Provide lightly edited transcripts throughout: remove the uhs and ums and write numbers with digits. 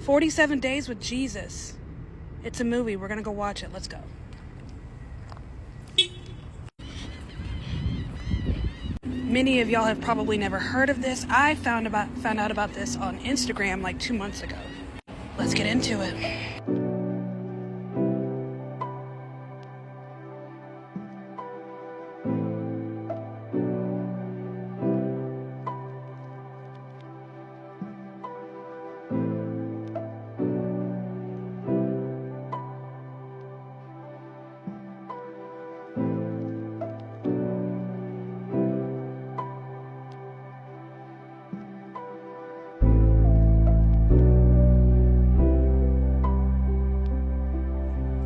47 Days with Jesus. It's a movie. We're going to go watch it. Let's go. Many of y'all have probably never heard of this. I found out about this on Instagram like 2 months ago. Let's get into it.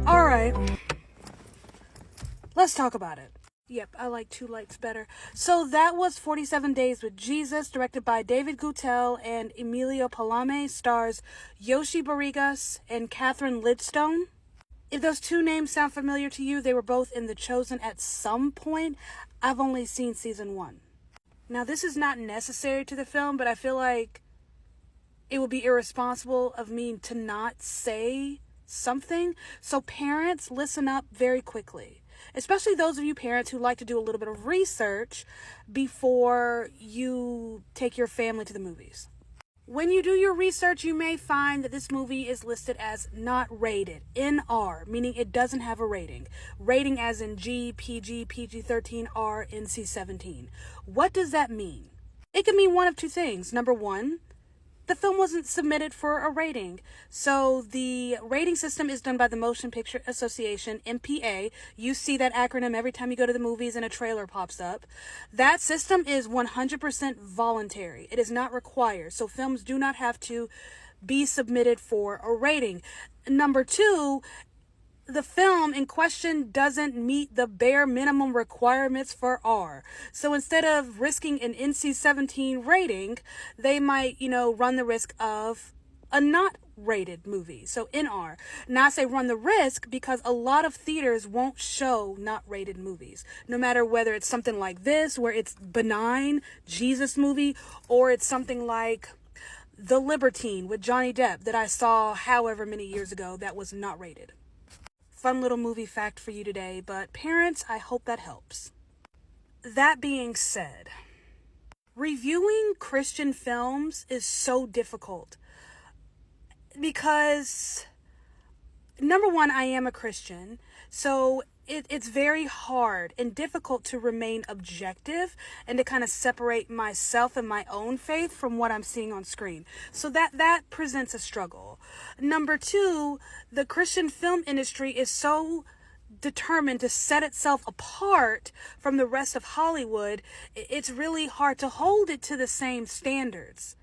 Alright, let's talk about it. Yep, I like Two Lights better. So that was 47 Days with Jesus, directed by David Guttel and Emilio Palame, stars Yoshi Barrigas and Catherine Lidstone. If those two names sound familiar to you, they were both in The Chosen at some point. I've only seen season 1. Now, this is not necessary to the film, but I feel like it would be irresponsible of me to not say something. So parents, listen up very quickly. Especially those of you parents who like to do a little bit of research before you take your family to the movies. When you do your research, you may find that this movie is listed as not rated, NR, meaning it doesn't have a rating. Rating as in G, PG, PG-13, R, NC-17. What does that mean? It can mean one of two things. Number one, the film wasn't submitted for a rating. So the rating system is done by the Motion Picture Association, MPA. You see that acronym every time you go to the movies and a trailer pops up. That system is 100% voluntary. It is not required. So films do not have to be submitted for a rating. Number two, the film in question doesn't meet the bare minimum requirements for R. So instead of risking an NC-17 rating, they might, run the risk of a not rated movie. So NR. Now I say run the risk because a lot of theaters won't show not rated movies. No matter whether it's something like this, where it's benign, Jesus movie, or it's something like The Libertine with Johnny Depp that I saw however many years ago that was not rated. Fun little movie fact for you today, but parents, I hope that helps. That being said, reviewing Christian films is so difficult because, number one, I am a Christian, so it's very hard and difficult to remain objective and to kind of separate myself and my own faith from what I'm seeing on screen. So that presents a struggle. Number two, the Christian film industry is so determined to set itself apart from the rest of Hollywood, it's really hard to hold it to the same standards.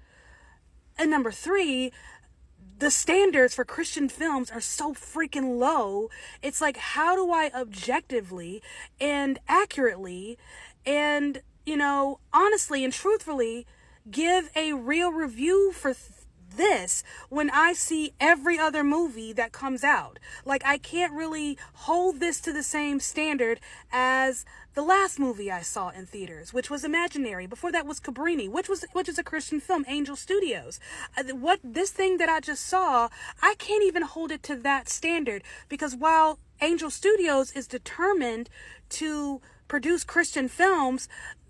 And number three, the standards for Christian films are so freaking low. It's like, how do I objectively and accurately and, honestly and truthfully give a real review for this when I see every other movie that comes out? Like, I can't really hold this to the same standard as the last movie I saw in theaters, which was Imaginary. Before that was Cabrini, which is a Christian film, Angel Studios. This thing that I just saw, I can't even hold it to that standard, because while Angel Studios is determined to produce Christian films,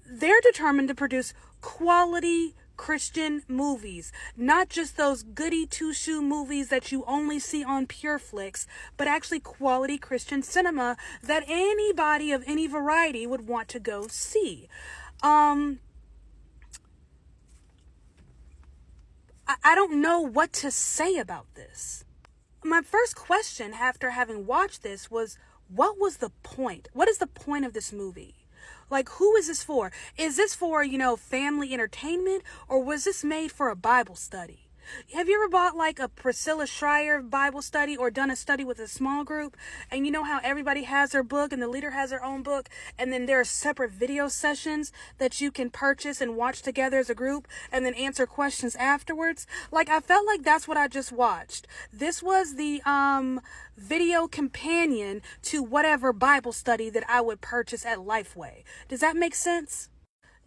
they're determined to produce quality Christian movies, not just those goody two-shoe movies that you only see on PureFlix, but actually quality Christian cinema that anybody of any variety would want to go see. I don't know what to say about this. My first question after having watched this was, what was the point? What is the point of this movie? Like, who is this for? Is this for, family entertainment, or was this made for a Bible study? Have you ever bought like a Priscilla Schreier Bible study or done a study with a small group? And you know how everybody has their book and the leader has their own book, and then there are separate video sessions that you can purchase and watch together as a group and then answer questions afterwards? Like, I felt like that's what I just watched. This was the video companion to whatever Bible study that I would purchase at Lifeway. Does that make sense?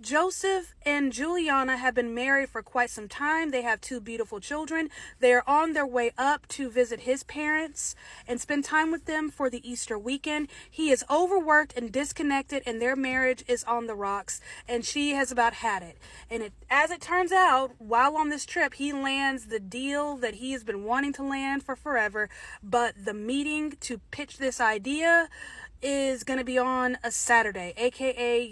Joseph and Juliana have been married for quite some time. They have 2 beautiful children. They are on their way up to visit his parents and spend time with them for the Easter weekend. He is overworked and disconnected, and their marriage is on the rocks, and she has about had it. And as it turns out, while on this trip, he lands the deal that he has been wanting to land for forever, but the meeting to pitch this idea is going to be on a Saturday, aka,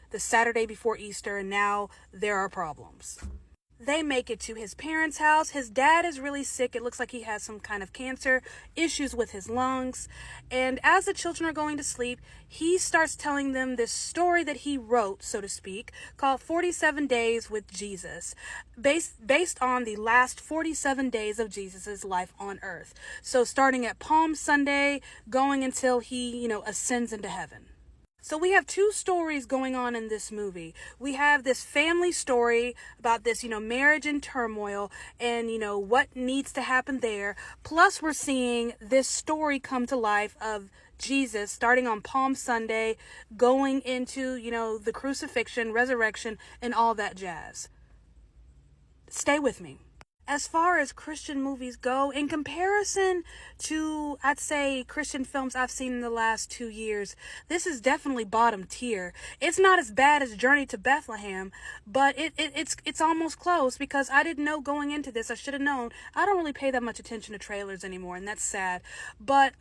the Saturday before Easter, and now there are problems. They make it to his parents' house. His dad is really sick. It looks like he has some kind of cancer, issues with his lungs. And as the children are going to sleep, he starts telling them this story that he wrote, so to speak, called 47 Days with Jesus, based on the last 47 days of Jesus's life on earth. So starting at Palm Sunday, going until he, ascends into heaven. So we have 2 stories going on in this movie. We have this family story about this, marriage in turmoil and, what needs to happen there. Plus we're seeing this story come to life of Jesus starting on Palm Sunday, going into, the crucifixion, resurrection, and all that jazz. Stay with me. As far as Christian movies go, in comparison to, I'd say, Christian films I've seen in the last 2 years, this is definitely bottom tier. It's not as bad as Journey to Bethlehem, but it's almost close, because I didn't know going into this. I should have known. I don't really pay that much attention to trailers anymore, and that's sad. But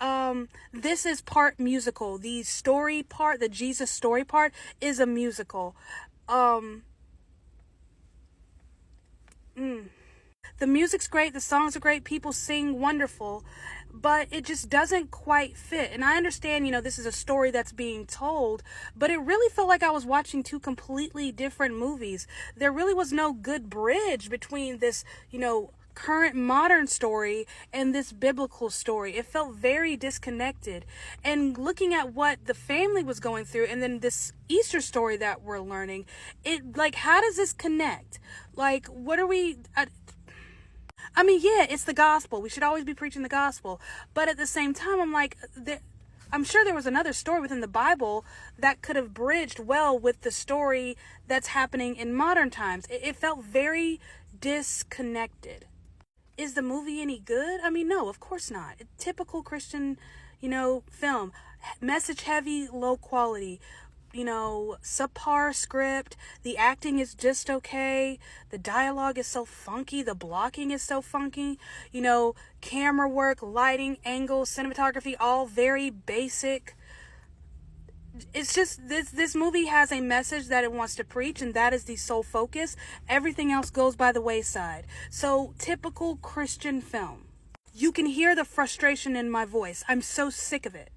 this is part musical. The story part, the Jesus story part, is a musical. The music's great, the songs are great, people sing wonderful, but it just doesn't quite fit. And I understand, this is a story that's being told, but it really felt like I was watching 2 completely different movies. There really was no good bridge between this, current modern story and this biblical story. It felt very disconnected. And looking at what the family was going through, and then this Easter story that we're learning, how does this connect? What are we... yeah, it's the gospel. We should always be preaching the gospel. But at the same time, I'm sure there was another story within the Bible that could have bridged well with the story that's happening in modern times. It felt very disconnected. Is the movie any good? No, of course not. Typical Christian, film. Message heavy, low quality. Subpar script. The acting is just okay. The dialogue is so funky. The blocking is so funky. Camera work, lighting, angles, cinematography, all very basic. It's just this movie has a message that it wants to preach, and that is the sole focus. Everything else goes by the wayside. So, typical Christian film. You can hear the frustration in my voice. I'm so sick of it.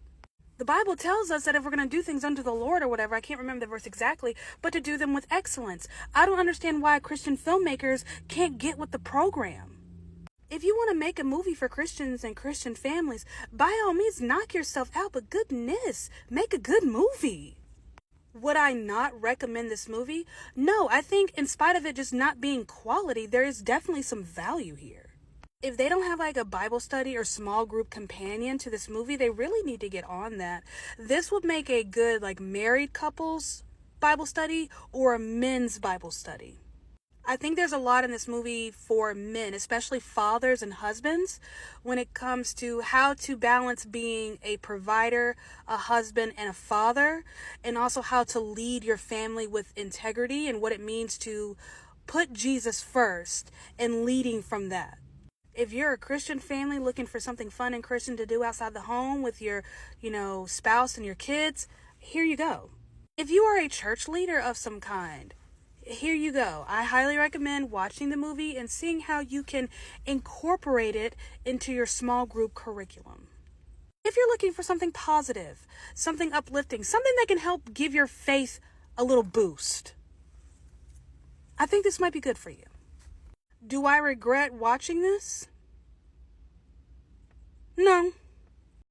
The Bible tells us that if we're going to do things unto the Lord or whatever, I can't remember the verse exactly, but to do them with excellence. I don't understand why Christian filmmakers can't get with the program. If you want to make a movie for Christians and Christian families, by all means, knock yourself out, but goodness, make a good movie. Would I not recommend this movie? No, I think in spite of it just not being quality, there is definitely some value here. If they don't have a Bible study or small group companion to this movie, they really need to get on that. This would make a good married couples Bible study or a men's Bible study. I think there's a lot in this movie for men, especially fathers and husbands, when it comes to how to balance being a provider, a husband, and a father, and also how to lead your family with integrity and what it means to put Jesus first and leading from that. If you're a Christian family looking for something fun and Christian to do outside the home with your, spouse and your kids, here you go. If you are a church leader of some kind, here you go. I highly recommend watching the movie and seeing how you can incorporate it into your small group curriculum. If you're looking for something positive, something uplifting, something that can help give your faith a little boost, I think this might be good for you. Do I regret watching this? No.